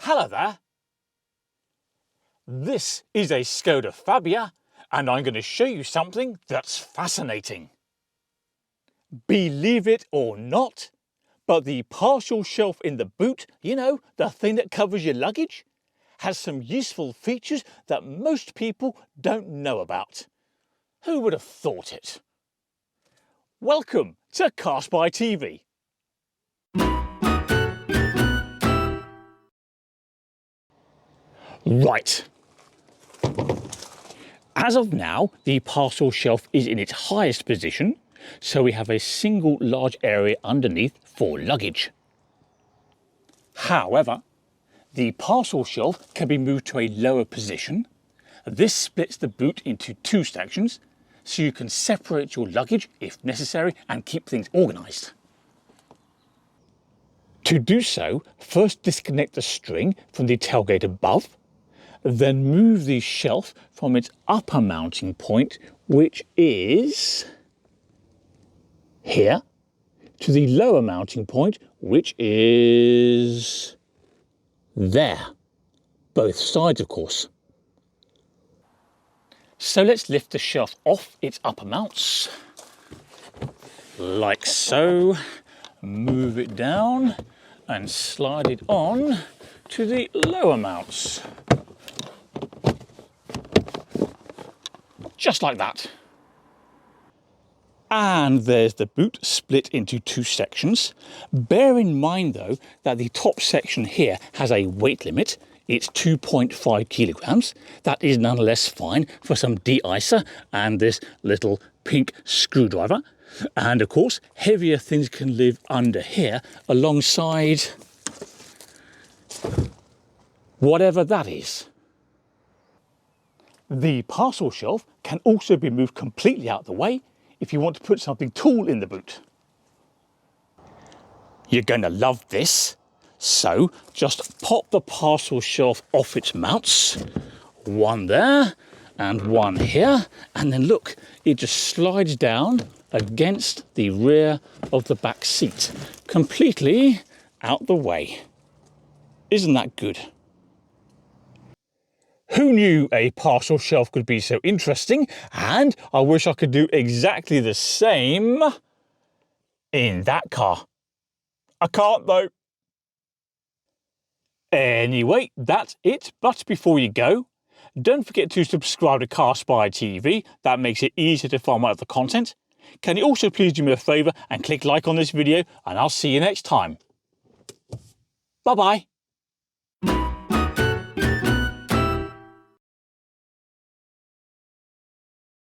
Hello there. This is a Skoda Fabia and I'm going to show you something that's fascinating. Believe it or not, but the parcel shelf in the boot, you know, the thing that covers your luggage, has some useful features that most people don't know about. Who would have thought it? Welcome to CarSpyTV. Right. As of now, the parcel shelf is in its highest position, so we have a single large area underneath for luggage. However, the parcel shelf can be moved to a lower position. This splits the boot into two sections, so you can separate your luggage if necessary and keep things organised. To do so, first disconnect the string from the tailgate above, then move the shelf from its upper mounting point, which is here, to the lower mounting point, which is there. Both sides, of course. So let's lift the shelf off its upper mounts, like so. Move it down and slide it on to the lower mounts. Just like that. And there's the boot split into two sections. Bear in mind though that the top section here has a weight limit. It's 2.5 kilograms. That is nonetheless fine for some de-icer and this little pink screwdriver. And of course, heavier things can live under here alongside whatever that is. The parcel shelf can also be moved completely out of the way if you want to put something tall in the boot. You're going to love this. So just pop the parcel shelf off its mounts, one there and one here, and then look, it just slides down against the rear of the back seat, completely out the way. Isn't that good? Who knew a parcel shelf could be so interesting? And I wish I could do exactly the same in that car. I can't though. Anyway, that's it. But before you go, don't forget to subscribe to CarSpyTV. That makes it easier to find my other content. Can you also please do me a favour and click like on this video, and I'll see you next time. Bye bye.